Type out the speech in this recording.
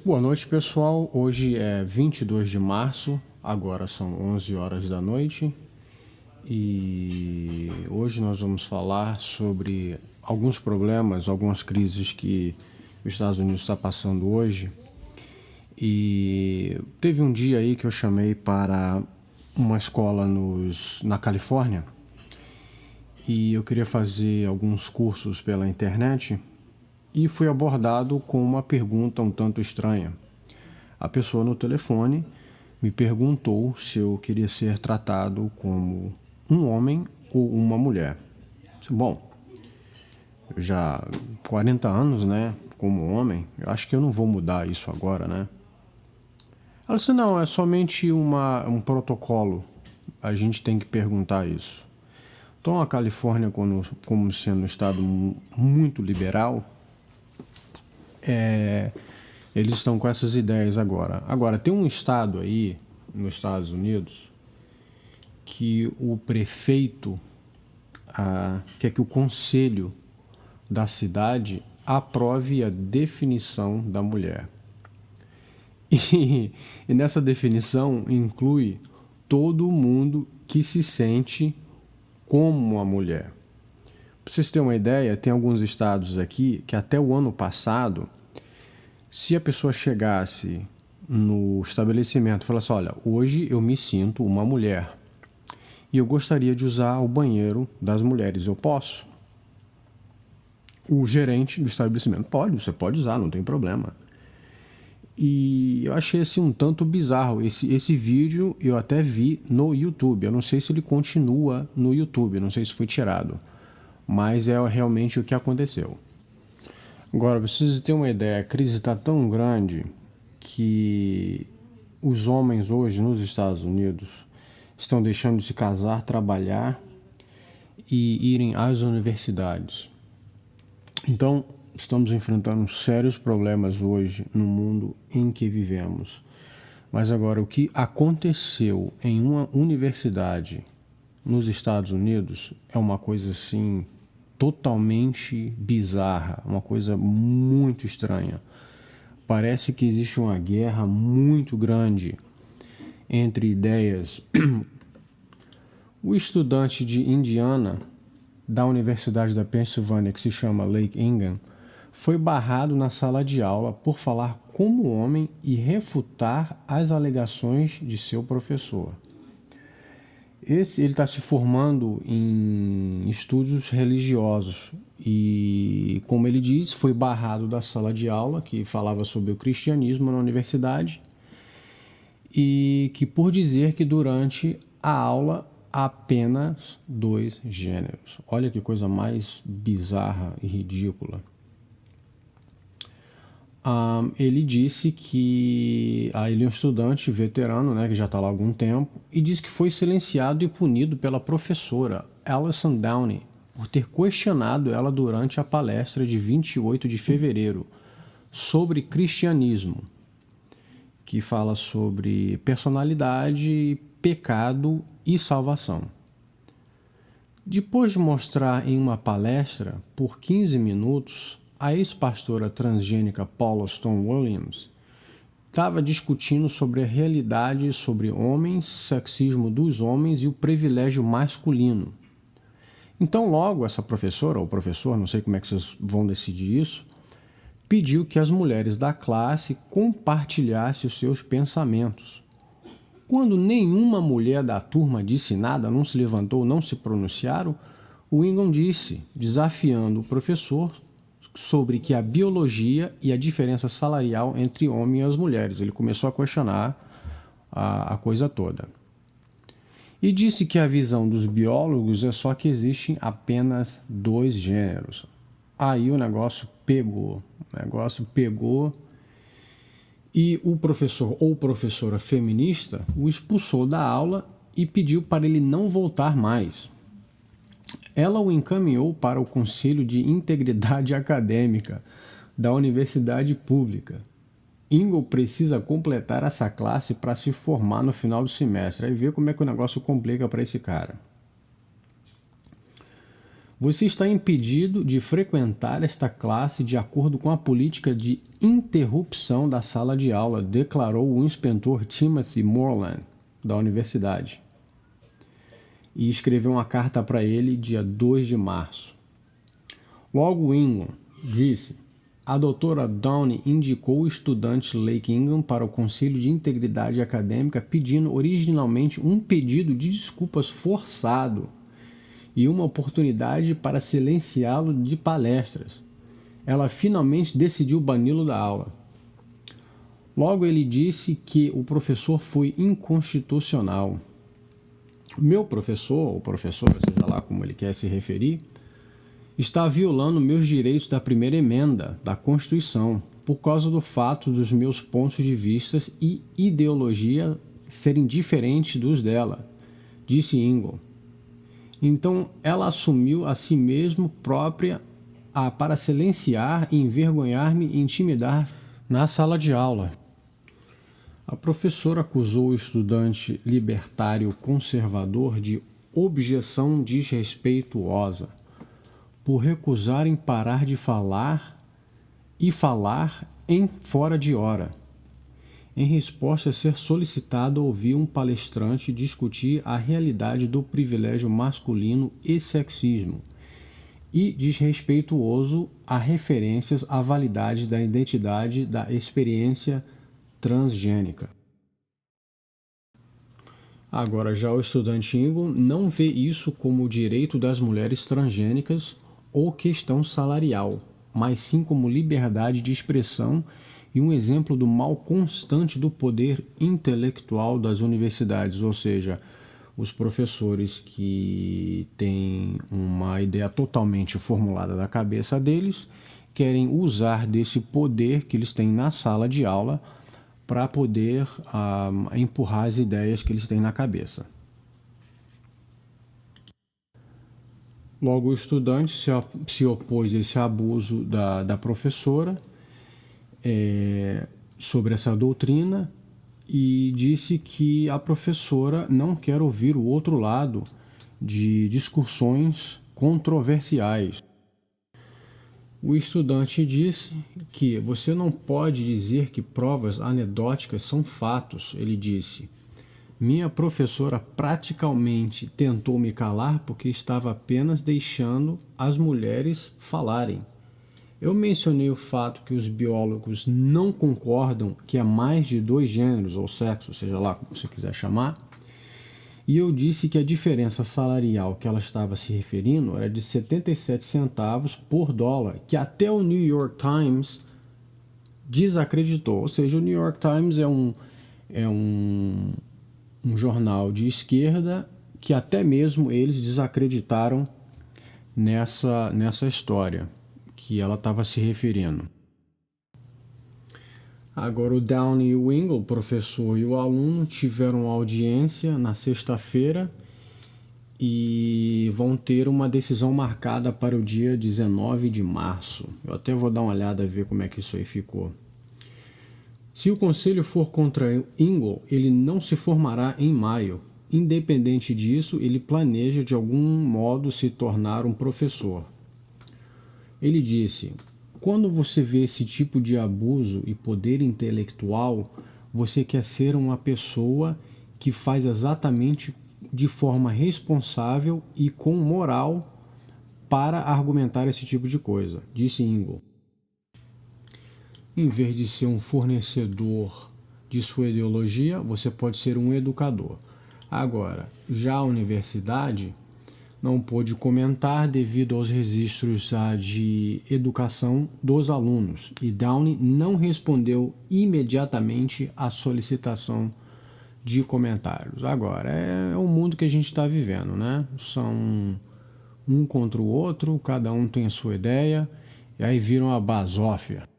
Boa noite, pessoal. Hoje é 22 de março, agora são 11 horas da noite e hoje nós vamos falar sobre alguns problemas, algumas crises que os Estados Unidos está passando hoje. E teve um dia aí que eu chamei para uma escola na Califórnia e eu queria fazer alguns cursos pela internet e fui abordado com uma pergunta um tanto estranha. A pessoa no telefone me perguntou se eu queria ser tratado como um homem ou uma mulher. Bom, eu já 40 anos, né, como homem, eu acho que eu não vou mudar isso agora, né? Ela disse, não, é somente um protocolo, a gente tem que perguntar isso. Então a Califórnia, como sendo um estado muito liberal, eles estão com essas ideias agora. Agora, tem um estado aí, nos Estados Unidos, que o prefeito quer que o conselho da cidade aprove a definição da mulher. E nessa definição inclui todo mundo que se sente como uma mulher. Para vocês terem uma ideia, tem alguns estados aqui que até o ano passado, se a pessoa chegasse no estabelecimento e falasse, olha, hoje eu me sinto uma mulher e eu gostaria de usar o banheiro das mulheres, eu posso? O gerente do estabelecimento, você pode usar, não tem problema. E eu achei assim um tanto bizarro. Esse vídeo eu até vi no YouTube. Eu não sei se ele continua no YouTube, não sei se foi tirado. Mas é realmente o que aconteceu. Agora, pra vocês terem uma ideia, a crise está tão grande que os homens hoje nos Estados Unidos estão deixando de se casar, trabalhar e irem às universidades. Então, estamos enfrentando sérios problemas hoje no mundo em que vivemos. Mas agora, o que aconteceu em uma universidade nos Estados Unidos é uma coisa assim totalmente bizarra, uma coisa muito estranha. Parece que existe uma guerra muito grande entre ideias. O estudante de Indiana, da Universidade da Pensilvânia, que se chama Lake Ingham, foi barrado na sala de aula por falar como homem e refutar as alegações de seu professor. Ele está se formando em estudos religiosos e, como ele diz, foi barrado da sala de aula que falava sobre o cristianismo na universidade e que por dizer que durante a aula apenas 2 gêneros. Olha que coisa mais bizarra e ridícula. Ele disse que ele é um estudante veterano, né, que já está lá há algum tempo, e disse que foi silenciado e punido pela professora Alison Downey por ter questionado ela durante a palestra de 28 de fevereiro sobre cristianismo, que fala sobre personalidade, pecado e salvação. Depois de mostrar em uma palestra por 15 minutos, a ex-pastora transgênica Paula Stone Williams estava discutindo sobre a realidade sobre homens, sexismo dos homens e o privilégio masculino. Então logo essa professora, ou professor, não sei como é que vocês vão decidir isso, pediu que as mulheres da classe compartilhassem os seus pensamentos. Quando nenhuma mulher da turma disse nada, não se levantou, não se pronunciaram, o Ingham disse, desafiando o professor, sobre que a biologia e a diferença salarial entre homens e as mulheres. Ele começou a questionar a coisa toda. E disse que a visão dos biólogos é só que existem apenas 2 gêneros. Aí o negócio pegou. E o professor ou professora feminista o expulsou da aula e pediu para ele não voltar mais. Ela o encaminhou para o Conselho de Integridade Acadêmica da Universidade Pública. Ingham precisa completar essa classe para se formar no final do semestre. Aí vê como é que o negócio complica para esse cara. Você está impedido de frequentar esta classe de acordo com a política de interrupção da sala de aula, declarou o inspetor Timothy Moreland, da universidade. E escreveu uma carta para ele dia 2 de março. Logo, Ingham disse: a doutora Downey indicou o estudante Lake Ingham para o Conselho de Integridade Acadêmica pedindo originalmente um pedido de desculpas forçado e uma oportunidade para silenciá-lo de palestras. Ela finalmente decidiu bani-lo da aula. Logo ele disse que o professor foi inconstitucional. Meu professor, ou professora, seja lá como ele quer se referir, está violando meus direitos da primeira emenda da Constituição por causa do fato dos meus pontos de vista e ideologia serem diferentes dos dela, disse Ingham. Então ela assumiu a si mesma própria para silenciar, envergonhar-me e intimidar na sala de aula. A professora acusou o estudante libertário conservador de objeção desrespeituosa por recusarem parar de falar e falar em fora de hora. Em resposta a ser solicitado a ouvir um palestrante discutir a realidade do privilégio masculino e sexismo, e desrespeituoso a referências à validade da identidade da experiência transgênica. Agora, já o estudante Ingham não vê isso como o direito das mulheres transgênicas ou questão salarial, mas sim como liberdade de expressão e um exemplo do mal constante do poder intelectual das universidades, ou seja, os professores que têm uma ideia totalmente formulada da cabeça deles querem usar desse poder que eles têm na sala de aula para poder empurrar as ideias que eles têm na cabeça. Logo, o estudante se opôs a esse abuso da professora sobre essa doutrina e disse que a professora não quer ouvir o outro lado de discussões controversiais. O estudante disse que você não pode dizer que provas anedóticas são fatos, ele disse. Minha professora praticamente tentou me calar porque estava apenas deixando as mulheres falarem. Eu mencionei o fato que os biólogos não concordam que há mais de 2 gêneros ou sexos, seja lá como você quiser chamar, e eu disse que a diferença salarial que ela estava se referindo era de 77 centavos por dólar, que até o New York Times desacreditou. Ou seja, o New York Times é um jornal de esquerda que até mesmo eles desacreditaram nessa história que ela estava se referindo. Agora, o Downey e o Ingham, o professor e o aluno, tiveram audiência na sexta-feira e vão ter uma decisão marcada para o dia 19 de março. Eu até vou dar uma olhada e ver como é que isso aí ficou. Se o conselho for contra Ingham, ele não se formará em maio. Independente disso, ele planeja de algum modo se tornar um professor. Ele disse: quando você vê esse tipo de abuso e poder intelectual, você quer ser uma pessoa que faz exatamente de forma responsável e com moral para argumentar esse tipo de coisa, disse Ingham. Em vez de ser um fornecedor de sua ideologia, você pode ser um educador. Agora, já a universidade não pôde comentar devido aos registros de educação dos alunos, e Downey não respondeu imediatamente à solicitação de comentários. Agora, é o mundo que a gente está vivendo, né? São um contra o outro, cada um tem a sua ideia, e aí viram a basófia.